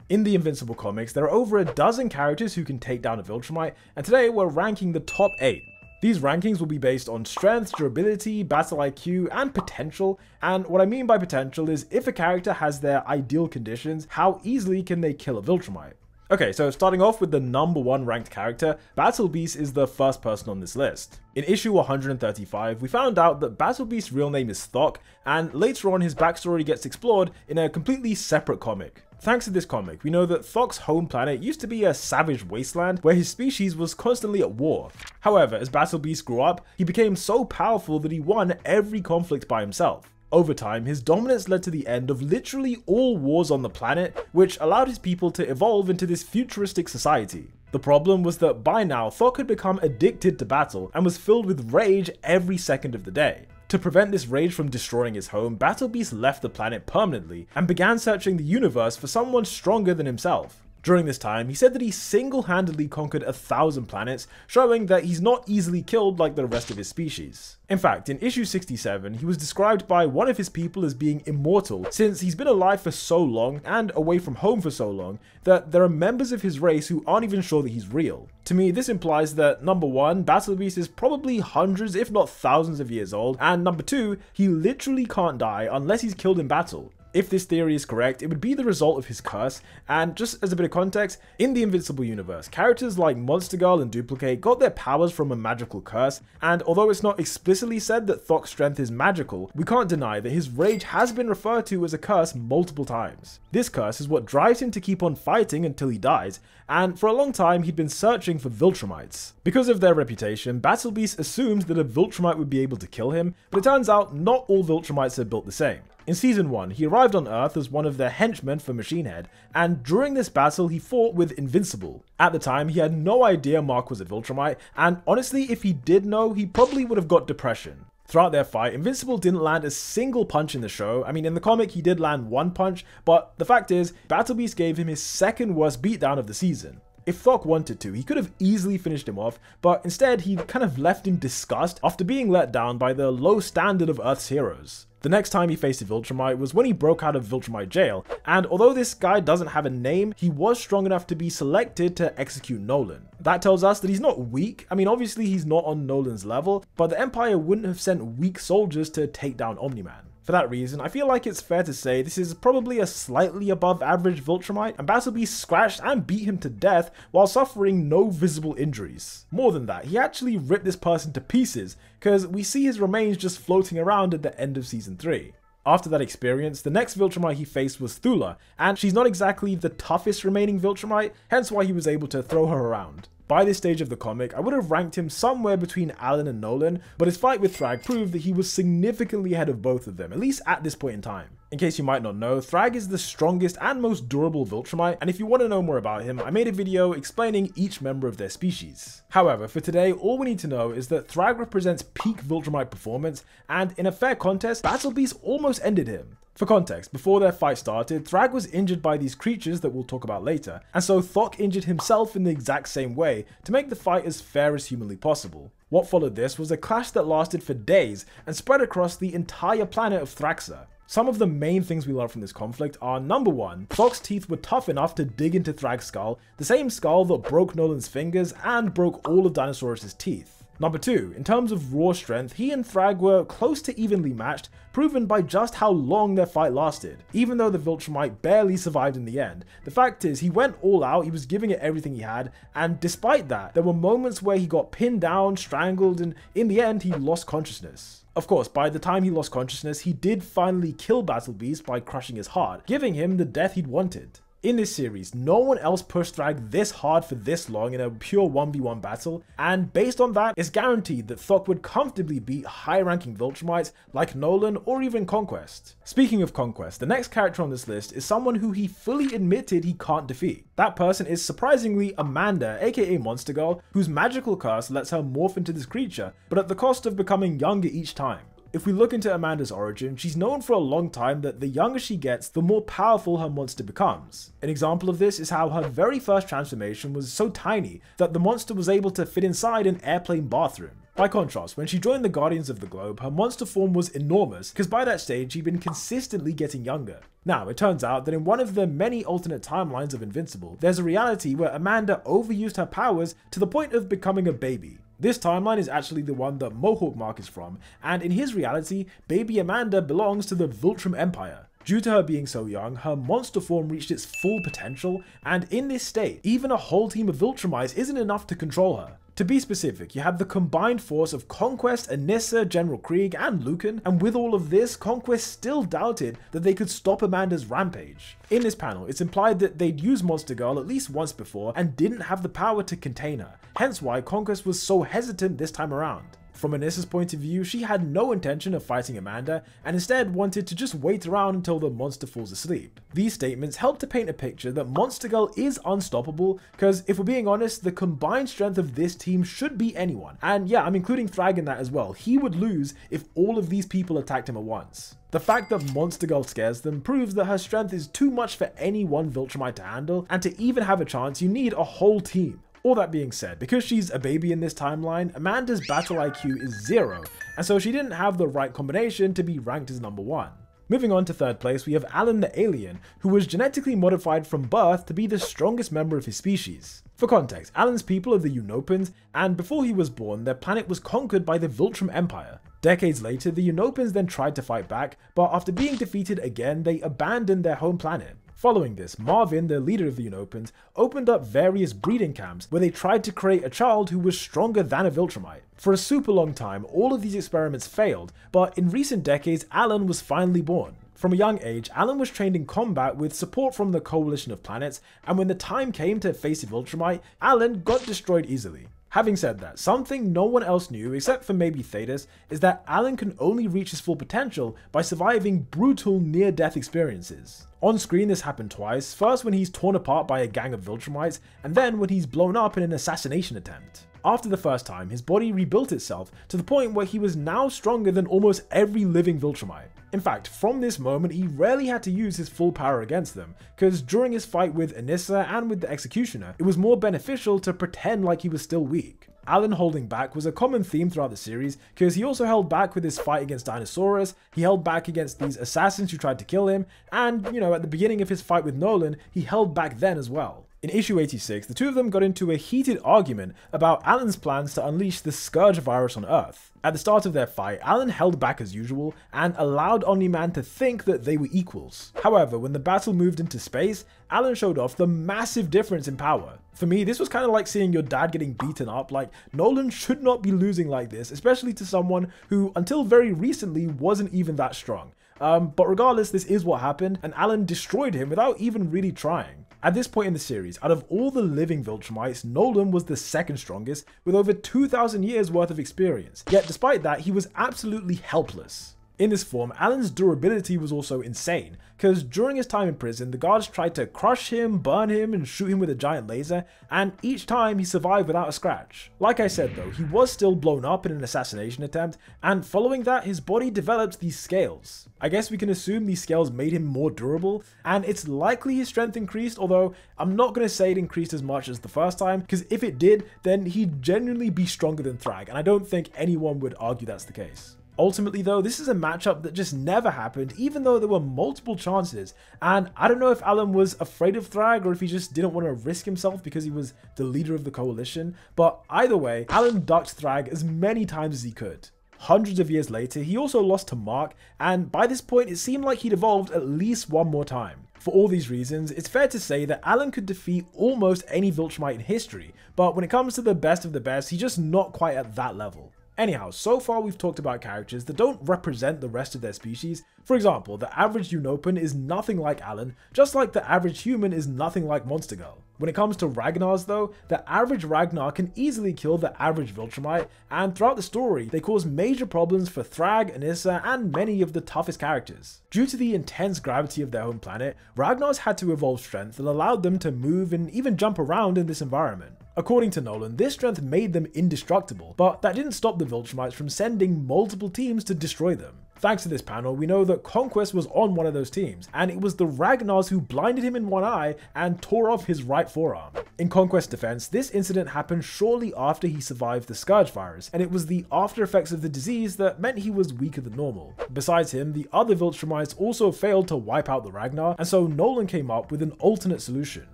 In the Invincible comics, there are over a dozen characters who can take down a Viltrumite, and today we're ranking the top 8. These rankings will be based on strength, durability, battle IQ, and potential, and what I mean by potential is if a character has their ideal conditions, how easily can they kill a Viltrumite? Okay, so starting off with the number 1 ranked character, Battle Beast is the first person on this list. In issue 135, we found out that Battle Beast's real name is Thokk, and later on his backstory gets explored in a completely separate comic. Thanks to this comic, we know that Thokk's home planet used to be a savage wasteland where his species was constantly at war. However, as Battle Beast grew up, he became so powerful that he won every conflict by himself. Over time, his dominance led to the end of literally all wars on the planet, which allowed his people to evolve into this futuristic society. The problem was that by now, Thokk had become addicted to battle and was filled with rage every second of the day. To prevent this rage from destroying his home, Battle Beast left the planet permanently and began searching the universe for someone stronger than himself. During this time, he said that he single-handedly conquered 1,000 planets, showing that he's not easily killed like the rest of his species. In fact, in issue 67, he was described by one of his people as being immortal, since he's been alive for so long and away from home for so long that there are members of his race who aren't even sure that he's real. To me, this implies that number 1, Battle Beast is probably hundreds if not thousands of years old, and number 2, he literally can't die unless he's killed in battle. If this theory is correct, it would be the result of his curse, and just as a bit of context, in the Invincible universe, characters like Monster Girl and Duplicate got their powers from a magical curse, and although it's not explicitly said that Thokk's strength is magical, we can't deny that his rage has been referred to as a curse multiple times. This curse is what drives him to keep on fighting until he dies, and for a long time he'd been searching for Viltrumites. Because of their reputation, Battle Beast assumed that a Viltrumite would be able to kill him, but it turns out not all Viltrumites are built the same. In Season 1, he arrived on Earth as one of the henchmen for Machine Head, and during this battle he fought with Invincible. At the time, he had no idea Mark was a Viltrumite, and honestly, if he did know, he probably would have got depression. Throughout their fight, Invincible didn't land a single punch in the show. I mean, in the comic he did land 1 punch, but the fact is, Battle Beast gave him his second worst beatdown of the season. If Thokk wanted to, he could have easily finished him off, but instead he kind of left in disgust after being let down by the low standard of Earth's heroes. The next time he faced a Viltrumite was when he broke out of Viltrumite jail, and although this guy doesn't have a name, he was strong enough to be selected to execute Nolan. That tells us that he's not weak. I mean, obviously he's not on Nolan's level, but the Empire wouldn't have sent weak soldiers to take down Omni-Man. For that reason, I feel like it's fair to say this is probably a slightly above average Viltrumite, and Battle Beast scratched and beat him to death while suffering no visible injuries. More than that, he actually ripped this person to pieces, because we see his remains just floating around at the end of Season 3. After that experience, the next Viltrumite he faced was Thula, and she's not exactly the toughest remaining Viltrumite, hence why he was able to throw her around. By this stage of the comic, I would have ranked him somewhere between Alan and Nolan, but his fight with Thrag proved that he was significantly ahead of both of them, at least at this point in time. In case you might not know, Thrag is the strongest and most durable Viltrumite, and if you want to know more about him, I made a video explaining each member of their species. However, for today, all we need to know is that Thrag represents peak Viltrumite performance, and in a fair contest, Battle Beast almost ended him. For context, before their fight started, Thrag was injured by these creatures that we'll talk about later, and so Thokk injured himself in the exact same way to make the fight as fair as humanly possible. What followed this was a clash that lasted for days and spread across the entire planet of Thraxa. Some of the main things we learned from this conflict are: number 1, Thokk's teeth were tough enough to dig into Thrag's skull, the same skull that broke Nolan's fingers and broke all of Dinosaurus' teeth. Number 2, in terms of raw strength, he and Thrag were close to evenly matched, proven by just how long their fight lasted. Even though the Viltrumite barely survived in the end, the fact is he went all out, he was giving it everything he had, and despite that, there were moments where he got pinned down, strangled, and in the end he lost consciousness. Of course, by the time he lost consciousness, he did finally kill Battle Beast by crushing his heart, giving him the death he'd wanted. In this series, no one else pushed Thrag this hard for this long in a pure 1v1 battle, and based on that, it's guaranteed that Thokk would comfortably beat high-ranking Viltrumites like Nolan or even Conquest. Speaking of Conquest, the next character on this list is someone who he fully admitted he can't defeat. That person is surprisingly Amanda, aka Monster Girl, whose magical curse lets her morph into this creature, but at the cost of becoming younger each time. If we look into Amanda's origin, she's known for a long time that the younger she gets, the more powerful her monster becomes. An example of this is how her very first transformation was so tiny that the monster was able to fit inside an airplane bathroom. By contrast, when she joined the Guardians of the Globe, her monster form was enormous because by that stage she'd been consistently getting younger. Now, it turns out that in one of the many alternate timelines of Invincible, there's a reality where Amanda overused her powers to the point of becoming a baby. This timeline is actually the one that Mohawk Mark is from, and in his reality, baby Amanda belongs to the Viltrum Empire. Due to her being so young, her monster form reached its full potential, and in this state, even a whole team of Viltrumites isn't enough to control her. To be specific, you have the combined force of Conquest, Anissa, General Krieg, and Lucan, and with all of this, Conquest still doubted that they could stop Amanda's rampage. In this panel, it's implied that they'd used Monster Girl at least once before and didn't have the power to contain her, hence why Conquest was so hesitant this time around. From Anissa's point of view, she had no intention of fighting Amanda and instead wanted to just wait around until the monster falls asleep. These statements help to paint a picture that Monster Girl is unstoppable because if we're being honest, the combined strength of this team should beat anyone. And yeah, I'm including Thrag in that as well. He would lose if all of these people attacked him at once. The fact that Monster Girl scares them proves that her strength is too much for any one Viltrumite to handle, and to even have a chance you need a whole team. All that being said, because she's a baby in this timeline, Amanda's battle IQ is 0, and so she didn't have the right combination to be ranked as number 1. Moving on to third place, we have Alan the Alien, who was genetically modified from birth to be the strongest member of his species. For context, Alan's people are the Unopans, and before he was born, their planet was conquered by the Viltrum Empire. Decades later, the Unopans then tried to fight back, but after being defeated again, they abandoned their home planet. Following this, Marvin, the leader of the Unopans, opened up various breeding camps where they tried to create a child who was stronger than a Viltrumite. For a super long time, all of these experiments failed, but in recent decades, Alan was finally born. From a young age, Alan was trained in combat with support from the Coalition of Planets, and when the time came to face a Viltrumite, Alan got destroyed easily. Having said that, something no one else knew, except for maybe Thetis, is that Alan can only reach his full potential by surviving brutal near-death experiences. On screen this happened twice, first when he's torn apart by a gang of Viltrumites, and then when he's blown up in an assassination attempt. After the first time, his body rebuilt itself to the point where he was now stronger than almost every living Viltrumite. In fact, from this moment, he rarely had to use his full power against them, because during his fight with Anissa and with the Executioner, it was more beneficial to pretend like he was still weak. Alan holding back was a common theme throughout the series, because he also held back with his fight against Dinosaurus, he held back against these assassins who tried to kill him, and, at the beginning of his fight with Nolan, he held back then as well. In issue 86, the two of them got into a heated argument about Alan's plans to unleash the Scourge virus on Earth. At the start of their fight, Alan held back as usual and allowed Omni-Man to think that they were equals. However, when the battle moved into space, Alan showed off the massive difference in power. For me, this was kind of like seeing your dad getting beaten up. Like, Nolan should not be losing like this, especially to someone who, until very recently, wasn't even that strong. But regardless, this is what happened, and Alan destroyed him without even really trying. At this point in the series, out of all the living Viltrumites, Nolan was the second strongest, with over 2,000 years worth of experience. Yet despite that, he was absolutely helpless. In this form, Alan's durability was also insane, because during his time in prison, the guards tried to crush him, burn him, and shoot him with a giant laser, and each time he survived without a scratch. Like I said though, he was still blown up in an assassination attempt, and following that, his body developed these scales. I guess we can assume these scales made him more durable, and it's likely his strength increased, although I'm not going to say it increased as much as the first time, because if it did, then he'd genuinely be stronger than Thrag, and I don't think anyone would argue that's the case. Ultimately though, this is a matchup that just never happened, even though there were multiple chances, and I don't know if Alan was afraid of Thrag or if he just didn't want to risk himself because he was the leader of the coalition, but either way, Alan ducked Thrag as many times as he could. Hundreds of years later, he also lost to Mark, and by this point it seemed like he'd evolved at least one more time. For all these reasons, it's fair to say that Alan could defeat almost any Viltrumite in history, but when it comes to the best of the best, he's just not quite at that level. Anyhow, so far we've talked about characters that don't represent the rest of their species. For example, the average Unopan is nothing like Alan, just like the average human is nothing like Monster Girl. When it comes to Ragnarrs though, the average Ragnar can easily kill the average Viltrumite, and throughout the story, they cause major problems for Thrag, Anissa, and many of the toughest characters. Due to the intense gravity of their home planet, Ragnarrs had to evolve strength that allowed them to move and even jump around in this environment. According to Nolan, this strength made them indestructible, but that didn't stop the Viltrumites from sending multiple teams to destroy them. Thanks to this panel, we know that Conquest was on one of those teams, and it was the Ragnarrs who blinded him in one eye and tore off his right forearm. In Conquest's defense, this incident happened shortly after he survived the Scourge virus, and it was the after effects of the disease that meant he was weaker than normal. Besides him, the other Viltrumites also failed to wipe out the Ragnar, and so Nolan came up with an alternate solution.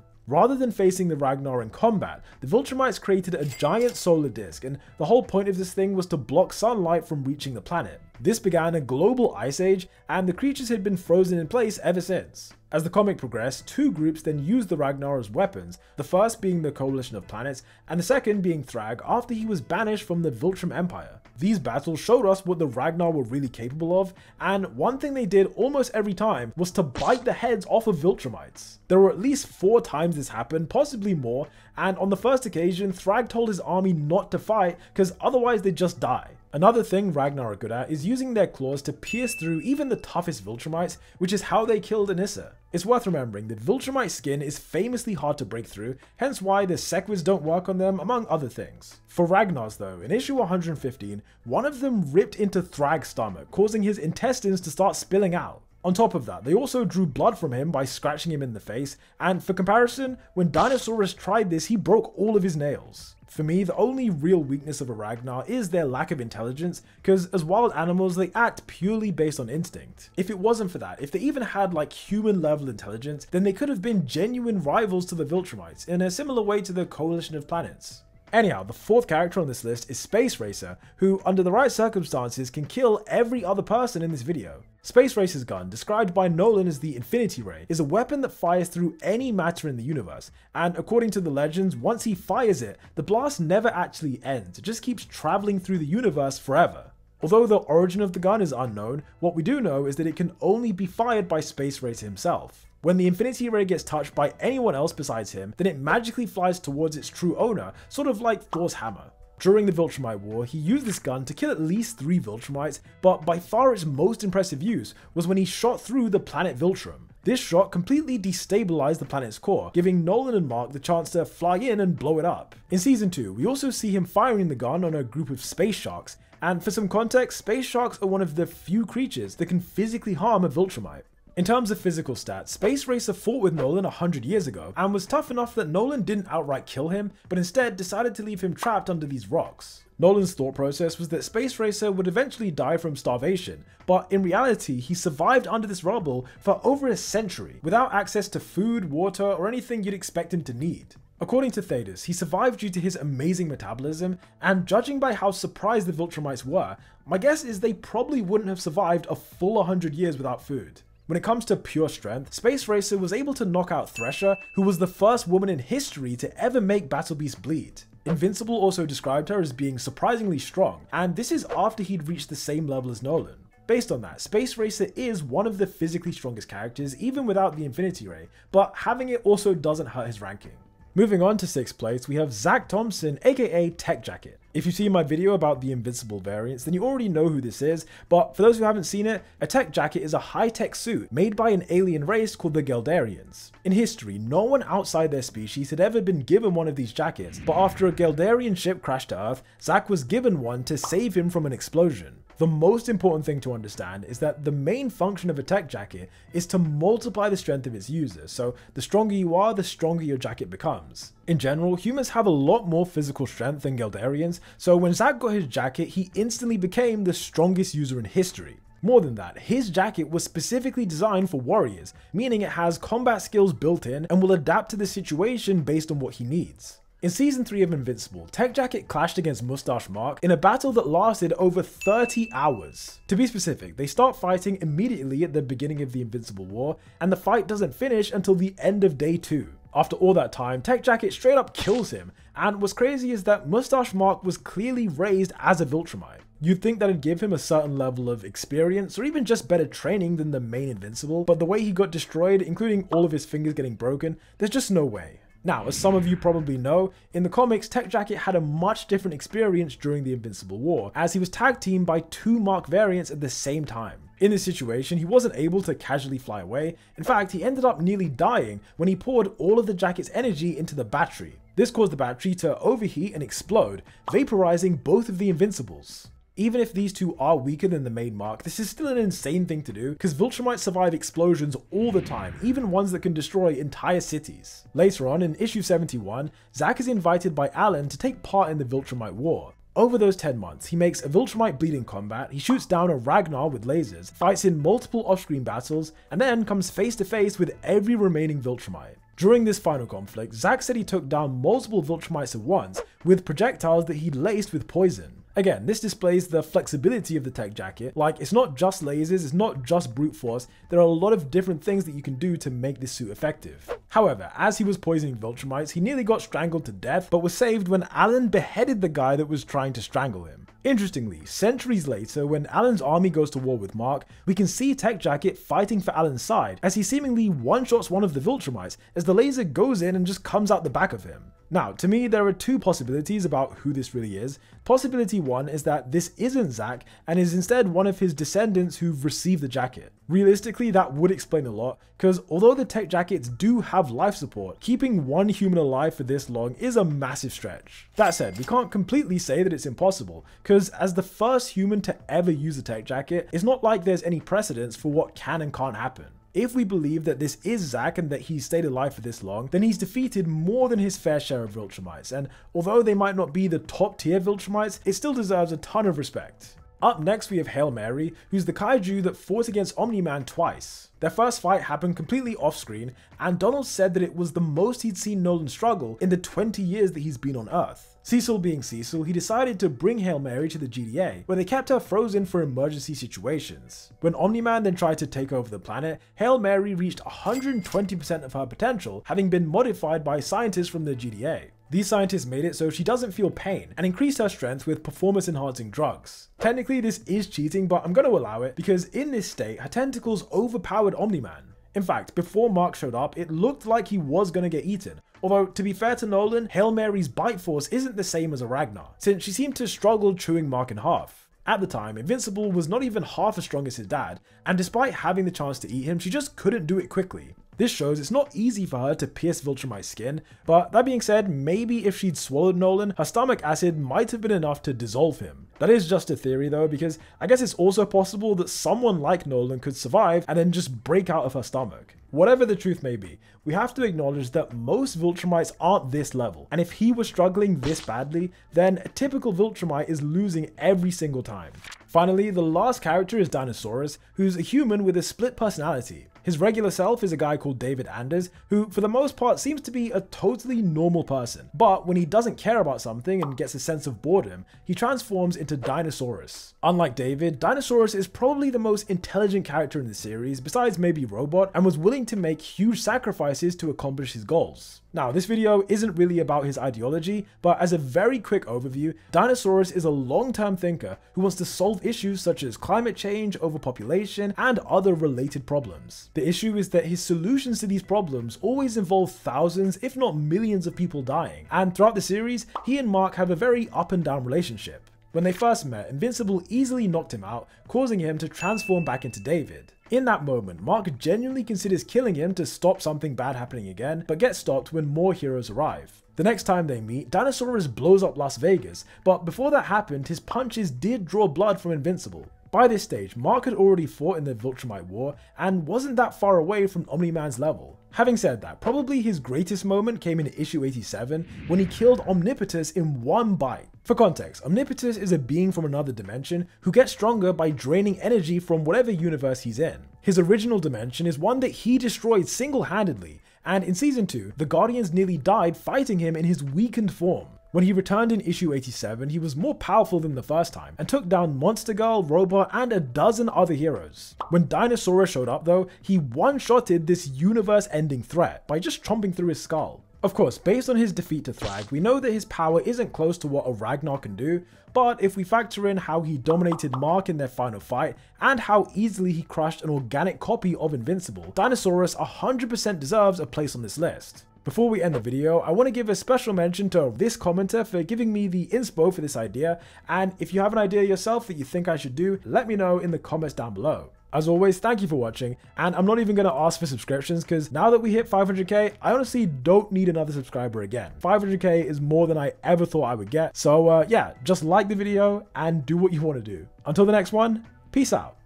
Rather than facing the Ragnar in combat, the Viltrumites created a giant solar disk, and the whole point of this thing was to block sunlight from reaching the planet. This began a global ice age, and the creatures had been frozen in place ever since. As the comic progressed, two groups then used the Ragnar as weapons, the first being the Coalition of Planets, and the second being Thrag after he was banished from the Viltrum Empire. These battles showed us what the Ragnar were really capable of, and one thing they did almost every time was to bite the heads off of Viltrumites. There were at least 4 times this happened, possibly more, and on the first occasion, Thrag told his army not to fight because otherwise they'd just die. Another thing Ragnar are good at is using their claws to pierce through even the toughest Viltrumites, which is how they killed Anissa. It's worth remembering that Viltrumite skin is famously hard to break through, hence why the Sequids don't work on them, among other things. For Ragnarrs though, in issue 115, one of them ripped into Thrag's stomach, causing his intestines to start spilling out. On top of that, they also drew blood from him by scratching him in the face, and for comparison, when Dinosaurus tried this, he broke all of his nails. For me, the only real weakness of a Ragnar is their lack of intelligence, because as wild animals, they act purely based on instinct. If it wasn't for that, if they even had like human level intelligence, then they could have been genuine rivals to the Viltrumites, in a similar way to the Coalition of Planets. Anyhow, the 4th character on this list is Space Racer, who under the right circumstances can kill every other person in this video. Space Racer's gun, described by Nolan as the Infinity Ray, is a weapon that fires through any matter in the universe, and according to the legends, once he fires it, the blast never actually ends, it just keeps traveling through the universe forever. Although the origin of the gun is unknown, what we do know is that it can only be fired by Space Racer himself. When the Infinity Ray gets touched by anyone else besides him, then it magically flies towards its true owner, sort of like Thor's hammer. During the Viltrumite War, he used this gun to kill at least 3 Viltrumites, but by far its most impressive use was when he shot through the planet Viltrum. This shot completely destabilized the planet's core, giving Nolan and Mark the chance to fly in and blow it up. In Season 2, we also see him firing the gun on a group of space sharks, and for some context, space sharks are one of the few creatures that can physically harm a Viltrumite. In terms of physical stats, Space Racer fought with Nolan 100 years ago, and was tough enough that Nolan didn't outright kill him, but instead decided to leave him trapped under these rocks. Nolan's thought process was that Space Racer would eventually die from starvation, but in reality he survived under this rubble for over a century, without access to food, water, or anything you'd expect him to need. According to Thaddeus, he survived due to his amazing metabolism, and judging by how surprised the Viltrumites were, my guess is they probably wouldn't have survived a full 100 years without food. When it comes to pure strength, Space Racer was able to knock out Thresher, who was the first woman in history to ever make Battle Beast bleed. Invincible also described her as being surprisingly strong, and this is after he'd reached the same level as Nolan. Based on that, Space Racer is one of the physically strongest characters even without the Infinity Ray, but having it also doesn't hurt his ranking. Moving on to 6th place, we have Zach Thompson, aka Tech Jacket. If you've seen my video about the Invincible variants, then you already know who this is, but for those who haven't seen it, a Tech Jacket is a high-tech suit made by an alien race called the Geldarians. In history, no one outside their species had ever been given one of these jackets, but after a Geldarian ship crashed to Earth, Zach was given one to save him from an explosion. The most important thing to understand is that the main function of a tech jacket is to multiply the strength of its users, so the stronger you are, the stronger your jacket becomes. In general, humans have a lot more physical strength than Geldarians, so when Zach got his jacket, he instantly became the strongest user in history. More than that, his jacket was specifically designed for warriors, meaning it has combat skills built in and will adapt to the situation based on what he needs. In Season 3 of Invincible, Tech Jacket clashed against Mustache Mark in a battle that lasted over 30 hours. To be specific, they start fighting immediately at the beginning of the Invincible War, and the fight doesn't finish until the end of day 2. After all that time, Tech Jacket straight up kills him, and what's crazy is that Mustache Mark was clearly raised as a Viltrumite. You'd think that'd give him a certain level of experience or even just better training than the main Invincible, but the way he got destroyed, including all of his fingers getting broken, there's just no way. Now, as some of you probably know, in the comics, Tech Jacket had a much different experience during the Invincible War, as he was tag teamed by 2 Mark variants at the same time. In this situation, he wasn't able to casually fly away. In fact, he ended up nearly dying when he poured all of the jacket's energy into the battery. This caused the battery to overheat and explode, vaporizing both of the Invincibles. Even if these two are weaker than the main Mark, this is still an insane thing to do, because Viltrumites survive explosions all the time, even ones that can destroy entire cities. Later on, in issue 71, Zack is invited by Alan to take part in the Viltrumite War. Over those 10 months, he makes a Viltrumite bleed in combat, he shoots down a Ragnar with lasers, fights in multiple off-screen battles, and then comes face to face with every remaining Viltrumite. During this final conflict, Zack said he took down multiple Viltrumites at once, with projectiles that he'd laced with poison. Again, this displays the flexibility of the tech jacket. Like, it's not just lasers, it's not just brute force, there are a lot of different things that you can do to make this suit effective. However, as he was poisoning Viltrumites, he nearly got strangled to death, but was saved when Alan beheaded the guy that was trying to strangle him. Interestingly, centuries later, when Alan's army goes to war with Mark, we can see Tech Jacket fighting for Alan's side, as he seemingly one-shots one of the Viltrumites as the laser goes in and just comes out the back of him. Now, to me, there are two possibilities about who this really is. Possibility one is that this isn't Zack and is instead one of his descendants who've received the jacket. Realistically, that would explain a lot, because although the tech jackets do have life support, keeping one human alive for this long is a massive stretch. That said, we can't completely say that it's impossible, because as the first human to ever use a tech jacket, it's not like there's any precedence for what can and can't happen. If we believe that this is Zack and that he's stayed alive for this long, then he's defeated more than his fair share of Viltrumites, and although they might not be the top tier Viltrumites, it still deserves a ton of respect. Up next we have Hail Mary, who's the kaiju that fought against Omni-Man twice. Their first fight happened completely off screen, and Donald said that it was the most he'd seen Nolan struggle in the 20 years that he's been on Earth. Cecil being Cecil, he decided to bring Hail Mary to the GDA, where they kept her frozen for emergency situations. When Omni-Man then tried to take over the planet, Hail Mary reached 120% of her potential, having been modified by scientists from the GDA. These scientists made it so she doesn't feel pain, and increased her strength with performance-enhancing drugs. Technically this is cheating, but I'm going to allow it, because in this state, her tentacles overpowered Omni-Man. In fact, before Mark showed up, it looked like he was going to get eaten. Although, to be fair to Nolan, Hail Mary's bite force isn't the same as a Ragnar, since she seemed to struggle chewing Mark in half. At the time, Invincible was not even half as strong as his dad, and despite having the chance to eat him, she just couldn't do it quickly. This shows it's not easy for her to pierce Viltrumite's skin, but that being said, maybe if she'd swallowed Nolan, her stomach acid might have been enough to dissolve him. That is just a theory though, because I guess it's also possible that someone like Nolan could survive and then just break out of her stomach. Whatever the truth may be, we have to acknowledge that most Viltrumites aren't this level, and if he was struggling this badly, then a typical Viltrumite is losing every single time. Finally, the last character is Dinosaurus, who's a human with a split personality. His regular self is a guy called David Anders, who for the most part seems to be a totally normal person, but when he doesn't care about something and gets a sense of boredom, he transforms into Dinosaurus. Unlike David, Dinosaurus is probably the most intelligent character in the series, besides maybe Robot, and was willing to make huge sacrifices to accomplish his goals. Now, this video isn't really about his ideology, but as a very quick overview, Dinosaurus is a long-term thinker who wants to solve issues such as climate change, overpopulation, and other related problems. The issue is that his solutions to these problems always involve thousands, if not millions of people dying, and throughout the series, he and Mark have a very up and down relationship. When they first met, Invincible easily knocked him out, causing him to transform back into David. In that moment, Mark genuinely considers killing him to stop something bad happening again, but gets stopped when more heroes arrive. The next time they meet, Dinosaurus blows up Las Vegas, but before that happened, his punches did draw blood from Invincible. By this stage, Mark had already fought in the Viltrumite War, and wasn't that far away from Omni-Man's level. Having said that, probably his greatest moment came in issue 87, when he killed Omnipotus in one bite. For context, Omnipotus is a being from another dimension who gets stronger by draining energy from whatever universe he's in. His original dimension is one that he destroyed single-handedly, and in season 2, the Guardians nearly died fighting him in his weakened form. When he returned in issue 87, he was more powerful than the first time, and took down Monster Girl, Robot, and a dozen other heroes. When Dinosaurus showed up though, he one-shotted this universe-ending threat by just chomping through his skull. Of course, based on his defeat to Thrag, we know that his power isn't close to what a Ragnar can do, but if we factor in how he dominated Mark in their final fight, and how easily he crushed an organic copy of Invincible, Dinosaurus 100% deserves a place on this list. Before we end the video, I want to give a special mention to this commenter for giving me the inspo for this idea, and if you have an idea yourself that you think I should do, let me know in the comments down below. As always, thank you for watching, and I'm not even going to ask for subscriptions because now that we hit 500k, I honestly don't need another subscriber again. 500k is more than I ever thought I would get. So yeah, just like the video and do what you want to do. Until the next one, peace out.